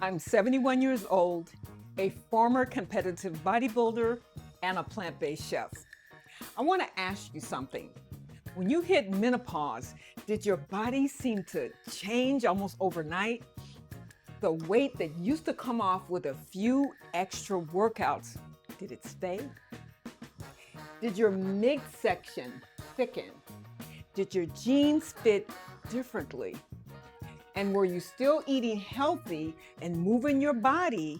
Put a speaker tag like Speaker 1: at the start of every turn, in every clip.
Speaker 1: I'm 71 years old, a former competitive bodybuilder, and a plant-based chef. I want to ask you something. When you hit menopause, did your body seem to change almost overnight? The weight that used to come off with a few extra workouts, did it stay? Did your midsection thicken? Did your jeans fit differently? And were you still eating healthy and moving your body?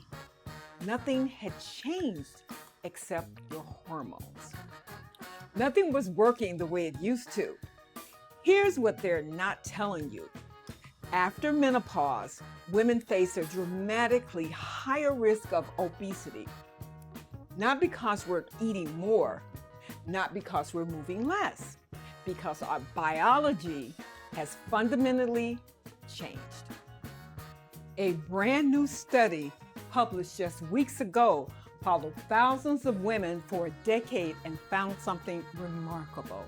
Speaker 1: Nothing had changed except your hormones. Nothing was working the way it used to. Here's what they're not telling you. After menopause, women face a dramatically higher risk of obesity. Not because we're eating more, not because we're moving less, because our biology has fundamentally changed. A brand new study published just weeks ago followed thousands of women for a decade and found something remarkable.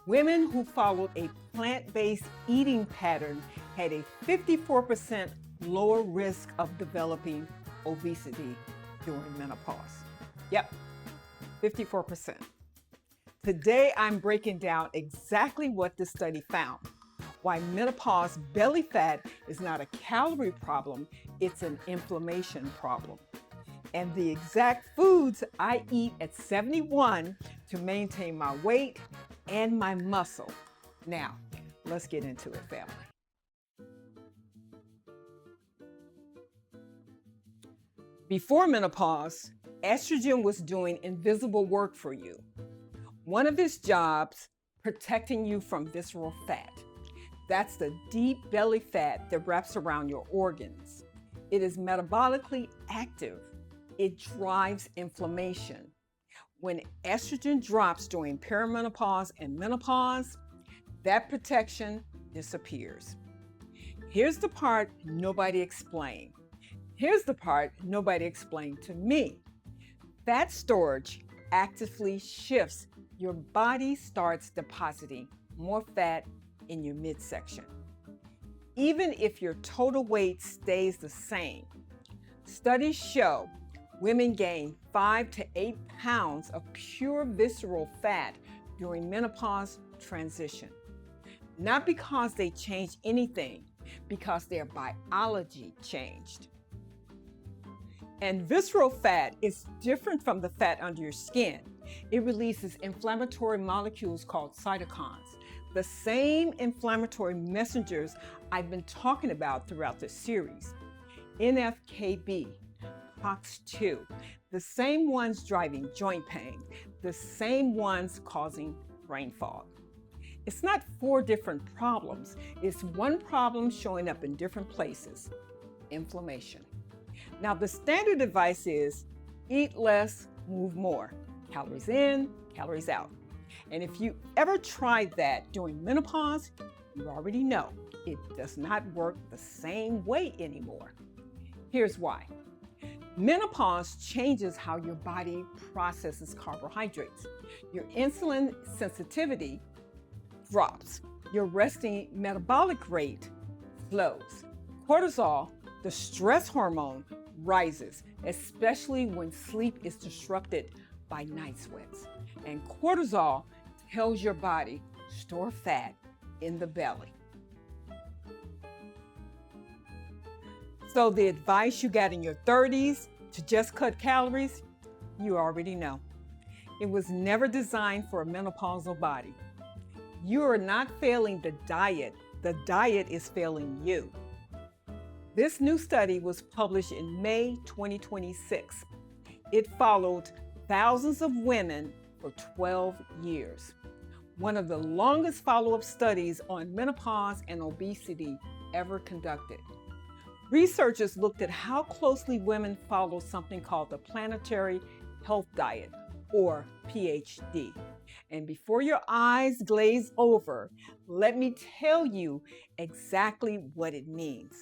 Speaker 1: Women who followed a plant-based eating pattern had a 54% lower risk of developing obesity during menopause. Yep, 54%. Today, I'm breaking down exactly what this study found, why menopause belly fat is not a calorie problem, it's an inflammation problem, and the exact foods I eat at 71 to maintain my weight and my muscle. Now, let's get into it, family. Before menopause, estrogen was doing invisible work for you. One of its jobs, protecting you from visceral fat. That's the deep belly fat that wraps around your organs. It is metabolically active. It drives inflammation. When estrogen drops during perimenopause and menopause, that protection disappears. Here's the part nobody explained. Here's the part nobody explained to me. Fat storage actively shifts. Your body starts depositing more fat in your midsection. Even if your total weight stays the same, studies show women gain 5 to 8 pounds of pure visceral fat during menopause transition. Not because they changed anything, because their biology changed. And visceral fat is different from the fat under your skin. It releases inflammatory molecules called cytokines, the same inflammatory messengers I've been talking about throughout this series. NF-κB, COX-2, the same ones driving joint pain, the same ones causing brain fog. It's not 4 different problems, it's one problem showing up in different places: inflammation. Now, the standard advice is eat less, move more. Calories in, calories out. And if you ever tried that during menopause, you already know it does not work the same way anymore. Here's why. Menopause changes how your body processes carbohydrates. Your insulin sensitivity drops. Your resting metabolic rate slows. Cortisol, the stress hormone, rises, especially when sleep is disrupted by night sweats. And cortisol tells your body, store fat in the belly. So the advice you got in your 30s to just cut calories, you already know. It was never designed for a menopausal body. You are not failing the diet is failing you. This new study was published in May 2026. It followed thousands of women for 12 years. One of the longest follow-up studies on menopause and obesity ever conducted. Researchers looked at how closely women follow something called the planetary health diet, or PHD. And before your eyes glaze over, let me tell you exactly what it means.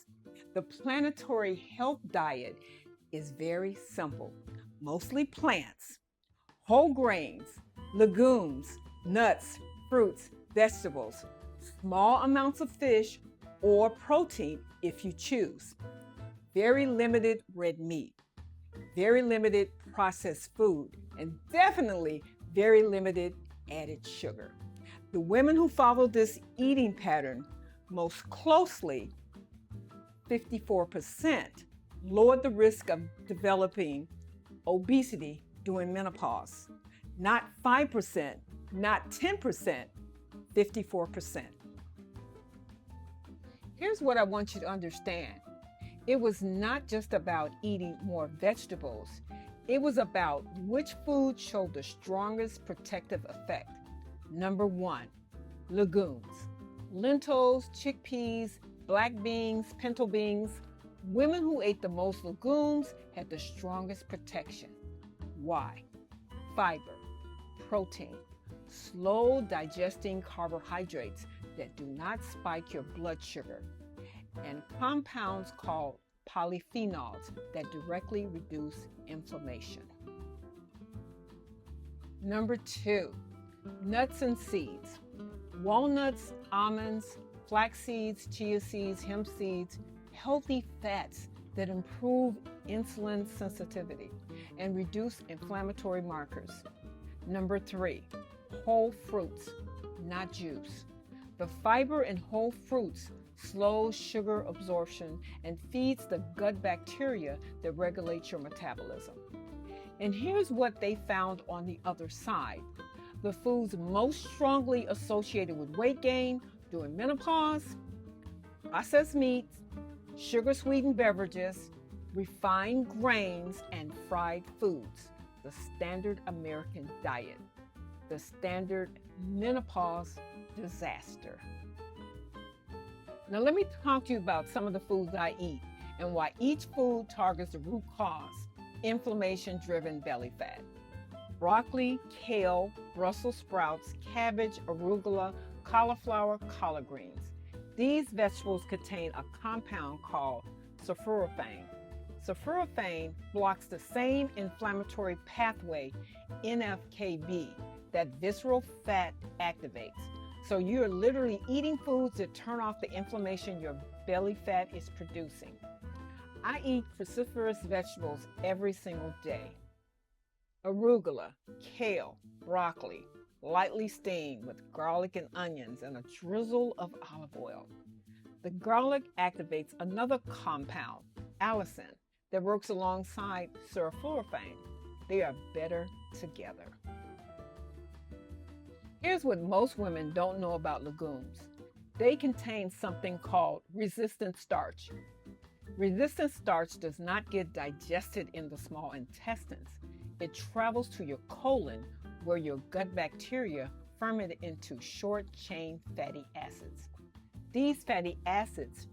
Speaker 1: The planetary health diet is very simple. Mostly plants, whole grains, legumes, nuts, fruits, vegetables, small amounts of fish or protein if you choose. very limited red meat, very limited processed food, and definitely very limited added sugar. The women who follow this eating pattern most closely, 54%, lowered the risk of developing obesity during menopause. Not 5%, not 10%, 54%. Here's what I want you to understand. It was not just about eating more vegetables. It was about which food showed the strongest protective effect. Number 1, legumes. Lentils, chickpeas, black beans, pinto beans. Women who ate the most legumes had the strongest protection. Why? Fiber, protein, slow digesting carbohydrates that do not spike your blood sugar, and compounds called polyphenols that directly reduce inflammation. Number 2, nuts and seeds. Walnuts, almonds, flax seeds, chia seeds, hemp seeds, healthy fats that improve insulin sensitivity and reduce inflammatory markers. Number 3, whole fruits, not juice. The fiber in whole fruits slows sugar absorption and feeds the gut bacteria that regulates your metabolism. And here's what they found on the other side. The foods most strongly associated with weight gain during menopause: processed meats, sugar-sweetened beverages, refined grains, and fried foods. The standard American diet. The standard menopause disaster. Now let me talk to you about some of the foods I eat and why each food targets the root cause: inflammation-driven belly fat. Broccoli, kale, Brussels sprouts, cabbage, arugula, cauliflower, collard greens. These vegetables contain a compound called sulforaphane. Sulforaphane blocks the same inflammatory pathway, NF-κB, that visceral fat activates. So you're literally eating foods that turn off the inflammation your belly fat is producing. I eat cruciferous vegetables every single day. Arugula, kale, broccoli, lightly steamed with garlic and onions and a drizzle of olive oil. The garlic activates another compound, allicin, that works alongside sulforaphane. They are better together. Here's what most women don't know about legumes. They contain something called resistant starch. Resistant starch does not get digested in the small intestines. It travels to your colon, where your gut bacteria ferment it into short-chain fatty acids. These fatty acids,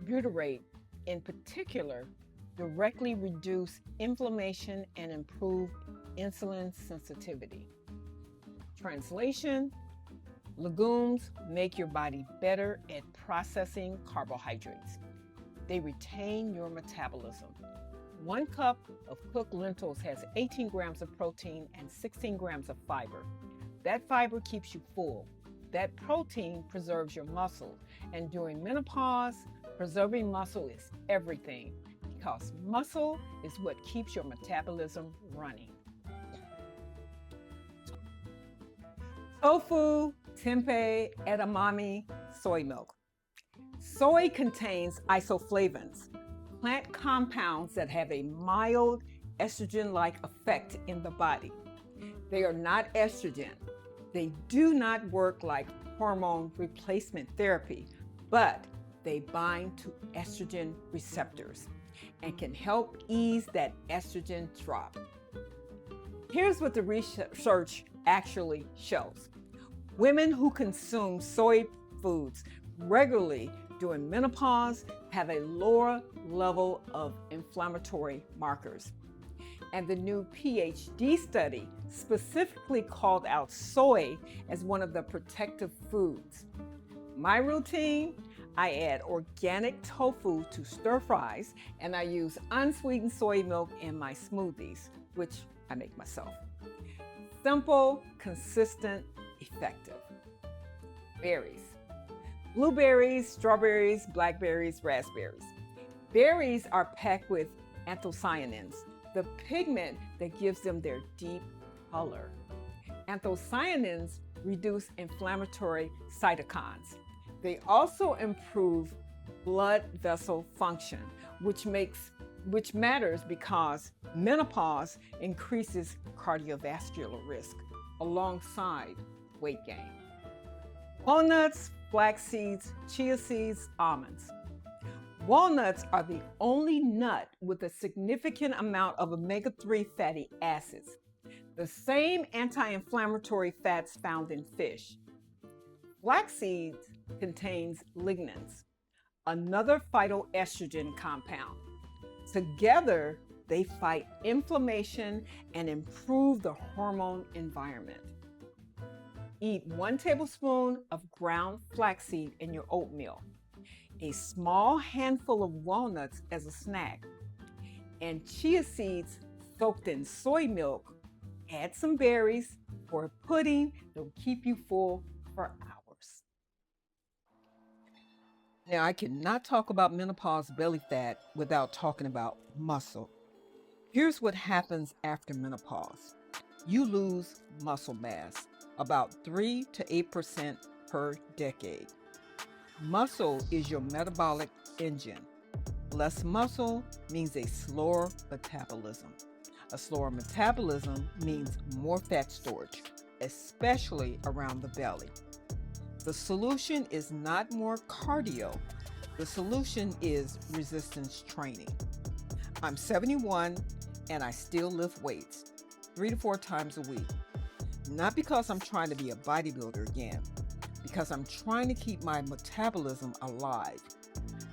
Speaker 1: butyrate in particular, directly reduce inflammation and improve insulin sensitivity. Translation: legumes make your body better at processing carbohydrates. They retain your metabolism. 1 cup of cooked lentils has 18 grams of protein and 16 grams of fiber. That fiber keeps you full. That protein preserves your muscle. And during menopause, preserving muscle is everything, because muscle is what keeps your metabolism running. Tofu, tempeh, edamame, soy milk. Soy contains isoflavones, plant compounds that have a mild estrogen-like effect in the body. They are not estrogen. They do not work like hormone replacement therapy, but they bind to estrogen receptors and can help ease that estrogen drop. Here's what the research actually shows. Women who consume soy foods regularly during menopause have a lower level of inflammatory markers. And the new PhD study specifically called out soy as one of the protective foods. My routine: I add organic tofu to stir fries, and I use unsweetened soy milk in my smoothies, which I make myself. Simple, consistent, effective. Berries: blueberries, strawberries, blackberries, raspberries. Berries are packed with anthocyanins, the pigment that gives them their deep color. Anthocyanins reduce inflammatory cytokines. They also improve blood vessel function, which matters because menopause increases cardiovascular risk alongside weight gain. Walnuts, flax seeds, chia seeds, almonds. Walnuts are the only nut with a significant amount of omega-3 fatty acids, the same anti-inflammatory fats found in fish. Flax seeds contains lignans, another phytoestrogen compound. Together, they fight inflammation and improve the hormone environment. Eat 1 tablespoon of ground flaxseed in your oatmeal, a small handful of walnuts as a snack, and chia seeds soaked in soy milk. Add some berries for a pudding that will keep you full for hours. Now, I cannot talk about menopause belly fat without talking about muscle. Here's what happens after menopause. You lose muscle mass, about 3 to 8% per decade. Muscle is your metabolic engine. Less muscle means a slower metabolism. A slower metabolism means more fat storage, especially around the belly. The solution is not more cardio. The solution is resistance training. I'm 71 and I still lift weights 3 to 4 times a week. Not because I'm trying to be a bodybuilder again, because I'm trying to keep my metabolism alive.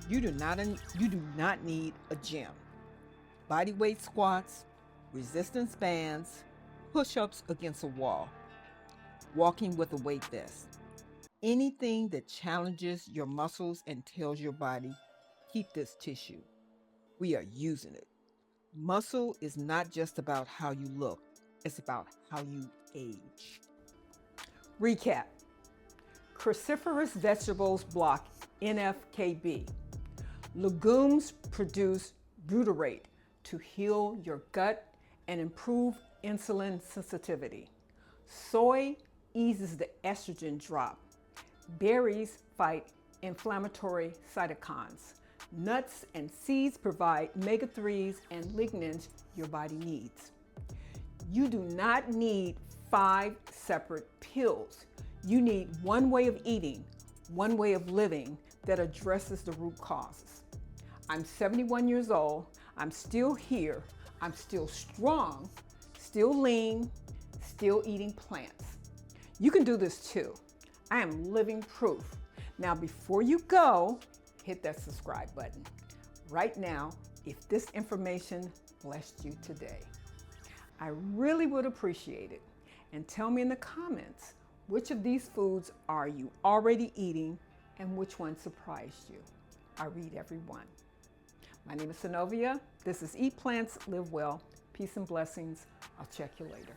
Speaker 1: You do not need a gym. Body weight squats, resistance bands, push-ups against a wall, walking with a weight vest. Anything that challenges your muscles and tells your body, keep this tissue. We are using it. Muscle is not just about how you look, it's about how you age. Recap. Cruciferous vegetables block NF-κB. Legumes produce butyrate to heal your gut and improve insulin sensitivity. Soy eases the estrogen drop. Berries fight inflammatory cytokines. Nuts and seeds provide omega-3s and lignans your body needs. You do not need 5 separate pills. You need one way of eating, one way of living that addresses the root causes. I'm 71 years old. I'm still here. I'm still strong, still lean, still eating plants. You can do this too. I am living proof. Now, before you go, hit that subscribe button right now if this information blessed you today. I really would appreciate it. And tell me in the comments, which of these foods are you already eating and which one surprised you? I read every one. My name is Synovia. This is Eat Plants, Live Well. Peace and blessings. I'll check you later.